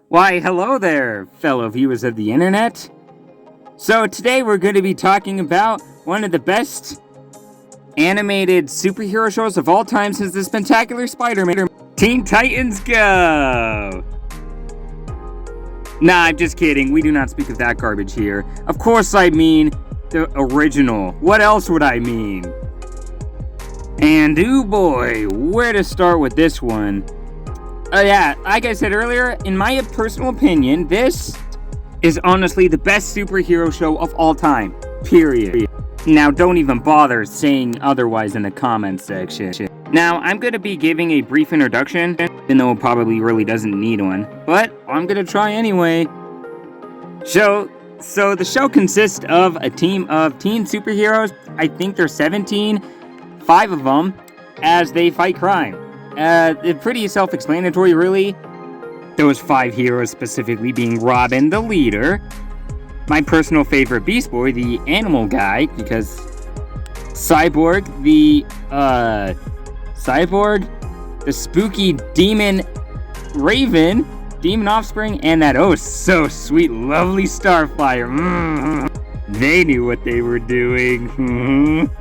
Why, hello there, fellow viewers of the internet. So today we're going to be talking about one of the best animated superhero shows of all time since the Spectacular Spider-Man, Teen Titans Go! Nah, I'm just kidding. We do not speak of that garbage here. Of course I mean the original. What else would I mean? And ooh boy, where to start with this one? Yeah, like I said earlier, in my personal opinion, this is honestly the best superhero show of all time. Period. Now, don't even bother saying otherwise in the comments section. Now, I'm going to be giving a brief introduction, even though it probably really doesn't need one, but I'm going to try anyway. So the show consists of a team of teen superheroes. I think there's 17, 5 of them, as they fight crime. It's pretty self-explanatory, really. Those 5 heroes specifically being Robin, the leader, my personal favorite Beast Boy, the animal guy, because Cyborg, the spooky demon Raven, demon offspring, and that oh so sweet, lovely Starfire. They knew what they were doing.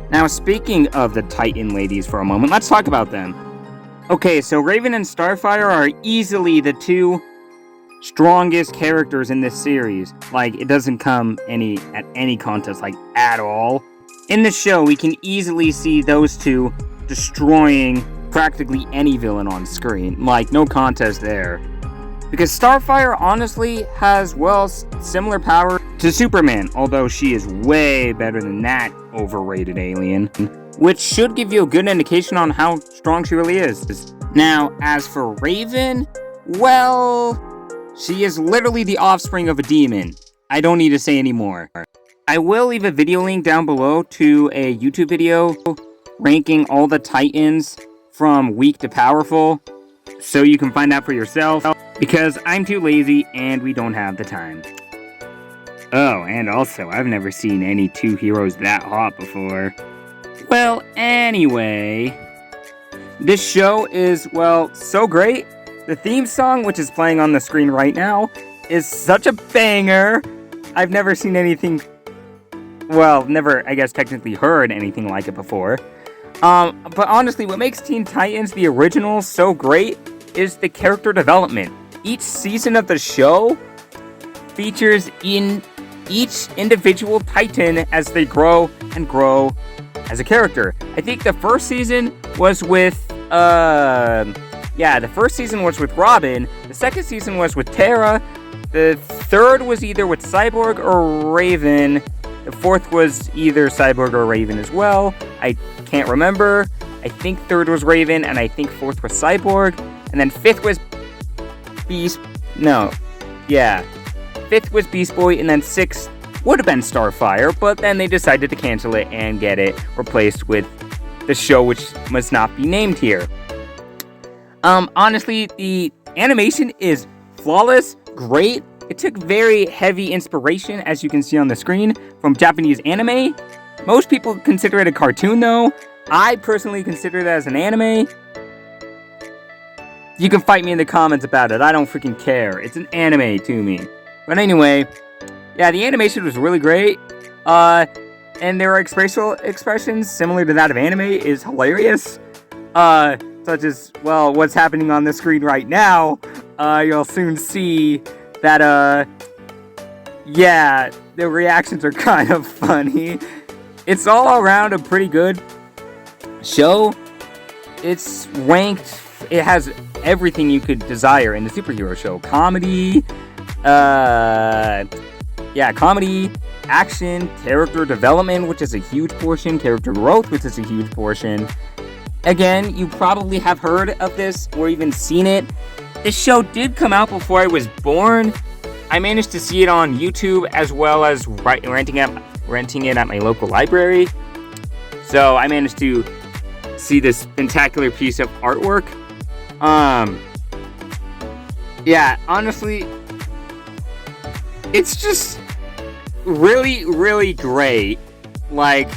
Now, speaking of the Titan ladies for a moment, let's talk about them. Okay, so Raven and Starfire are easily the 2 strongest characters in this series. Like, it doesn't come at any contest, like, at all. In the show, we can easily see those 2 destroying practically any villain on screen. Like, no contest there. Because Starfire honestly has, well, similar power to Superman, although she is way better than that overrated alien, which should give you a good indication on how strong she really is. Now, as for Raven, well, she is literally the offspring of a demon. I don't need to say any more. I will leave a video link down below to a YouTube video ranking all the Titans from weak to powerful, so you can find out for yourself, because I'm too lazy and we don't have the time. Oh, and also, I've never seen any 2 heroes that hot before. Well, anyway, this show is, well, so great. The theme song, which is playing on the screen right now, is such a banger. I've never seen anything, well, never, I guess, technically heard anything like it before. But honestly, what makes Teen Titans, the original, so great is the character development. Each season of the show features in each individual Titan as they grow and grow as a character. I think the first season was with, Robin. The second season was with Tara. The third was either with Cyborg or Raven. The fourth was either Cyborg or Raven as well. I can't remember. I think third was Raven, and I think fourth was Cyborg. And then fifth was fifth was Beast Boy, and then sixth would have been Starfire, but then they decided to cancel it and get it replaced with the show, which must not be named here. Honestly, the animation is flawless, great. It took very heavy inspiration, as you can see on the screen, from Japanese anime. Most people consider it a cartoon, though. I personally consider it as an anime. You can fight me in the comments about it. I don't freaking care. It's an anime to me. But anyway, yeah, the animation was really great. And their facial expressions, similar to that of anime, is hilarious. Such as, well, what's happening on the screen right now. You'll soon see that, the reactions are kind of funny. It's all around a pretty good show. It's ranked, it has everything you could desire in the superhero show. Comedy, comedy, action, character development, which is a huge portion, character growth, which is a huge portion. Again, you probably have heard of this or even seen it. This show did come out before I was born. I managed to see it on YouTube as well as renting it at my local library. So I managed to see this spectacular piece of artwork. Honestly, it's just really, really great. Like,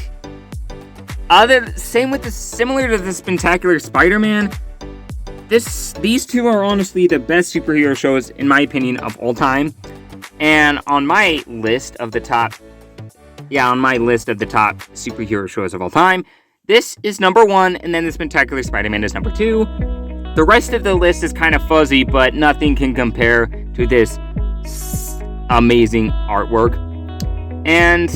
similar to the Spectacular Spider-Man, these two are honestly the best superhero shows, in my opinion, of all time. And on my list of the top superhero shows of all time, this is number 1, and then The Spectacular Spider-Man is number 2. The rest of the list is kind of fuzzy, but nothing can compare to this amazing artwork. And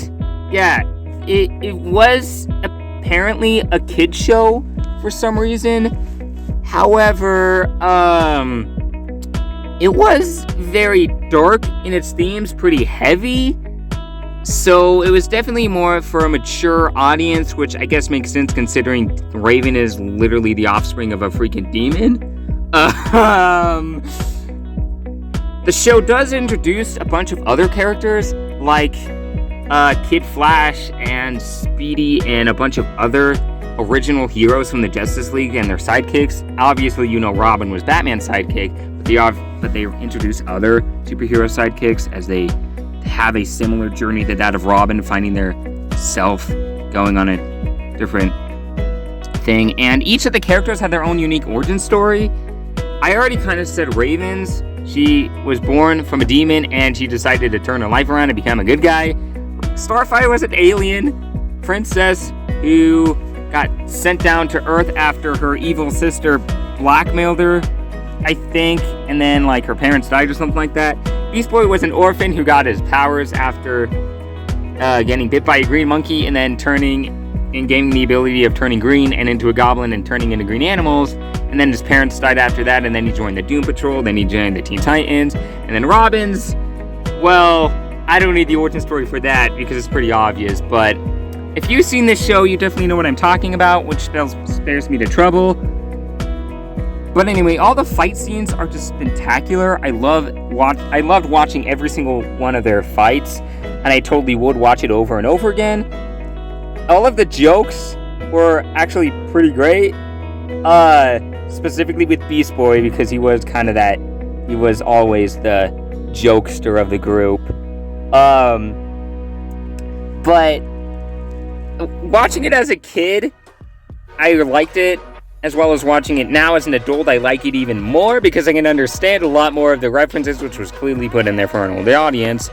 yeah, it was apparently a kid's show for some reason. However, it was very dark in its themes, pretty heavy. So it was definitely more for a mature audience, which I guess makes sense considering Raven is literally the offspring of a freaking demon. The show does introduce a bunch of other characters, like Kid Flash and Speedy and a bunch of other original heroes from the Justice League and their sidekicks. Obviously, you know Robin was Batman's sidekick, but they introduce other superhero sidekicks as they have a similar journey to that of Robin, finding their self, going on a different thing. And each of the characters had their own unique origin story. I already kind of said Raven's. She was born from a demon and she decided to turn her life around and become a good guy. Starfire was an alien princess who got sent down to Earth after her evil sister blackmailed her, I think, and then like her parents died or something like that. Beast Boy was an orphan who got his powers after getting bit by a green monkey and then gaining the ability of turning green and into a goblin and turning into green animals. And then his parents died after that, and then he joined the Doom Patrol, then he joined the Teen Titans, and then Robin's, well, I don't need the origin story for that because it's pretty obvious, but if you've seen this show, you definitely know what I'm talking about, which spares me the trouble. But anyway, all the fight scenes are just spectacular. I loved watching every single one of their fights, and I totally would watch it over and over again. All of the jokes were actually pretty great, specifically with Beast Boy, because he was always the jokester of the group. But watching it as a kid, I liked it, as well as watching it now as an adult, I like it even more because I can understand a lot more of the references, which was clearly put in there for an older audience.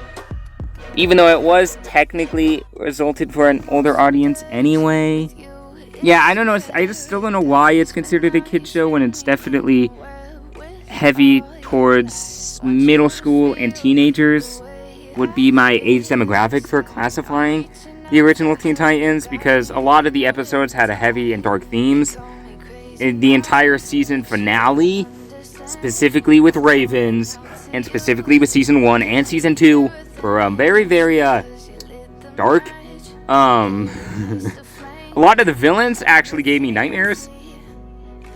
Even though it was technically resulted for an older audience anyway. Yeah, I don't know. I just still don't know why it's considered a kid show when it's definitely heavy towards middle school and teenagers would be my age demographic for classifying the original Teen Titans, because a lot of the episodes had a heavy and dark themes. The entire season finale, specifically with Ravens, and specifically with Season 1 and Season 2, were very, very dark. A lot of the villains actually gave me nightmares.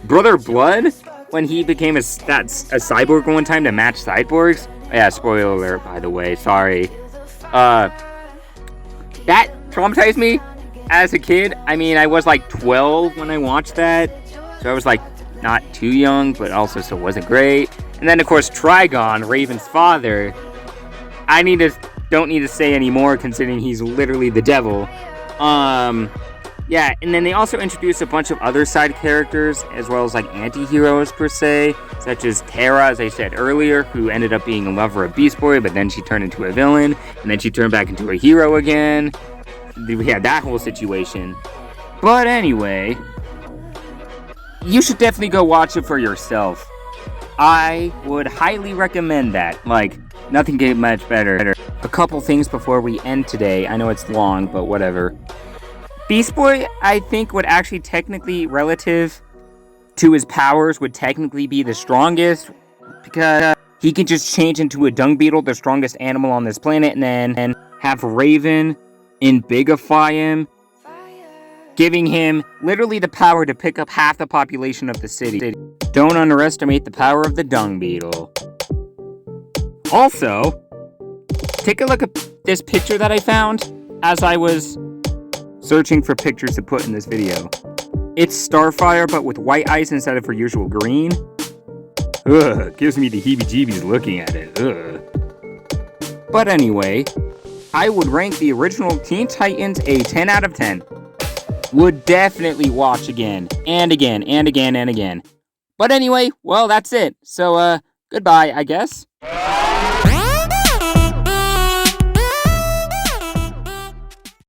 Brother Blood, when he became a cyborg one time to match cyborgs. Yeah, spoiler alert, by the way, sorry. That traumatized me as a kid. I mean, I was like 12 when I watched that. So I was like not too young, but also still wasn't great. And then of course Trigon, Raven's father. Don't need to say anymore considering he's literally the devil. Yeah, and then they also introduced a bunch of other side characters, as well as like anti-heroes per se, such as Terra, as I said earlier, who ended up being a lover of Beast Boy, but then she turned into a villain, and then she turned back into a hero again. We had that whole situation. But anyway, you should definitely go watch it for yourself. I would highly recommend that. Like, nothing get much better. A couple things before we end today. I know it's long, but whatever. Beast Boy, I think, would actually technically, relative to his powers, would technically be the strongest, because he can just change into a dung beetle, the strongest animal on this planet, and then have Raven embigify him, giving him literally the power to pick up half the population of the city. Don't underestimate the power of the dung beetle. Also, take a look at this picture that I found as I was searching for pictures to put in this video. It's Starfire, but with white eyes instead of her usual green. Ugh, gives me the heebie-jeebies looking at it. Ugh. But anyway, I would rank the original Teen Titans a 10 out of 10. Would definitely watch again, and again, and again, and again. But anyway, well, that's it. So, goodbye, I guess.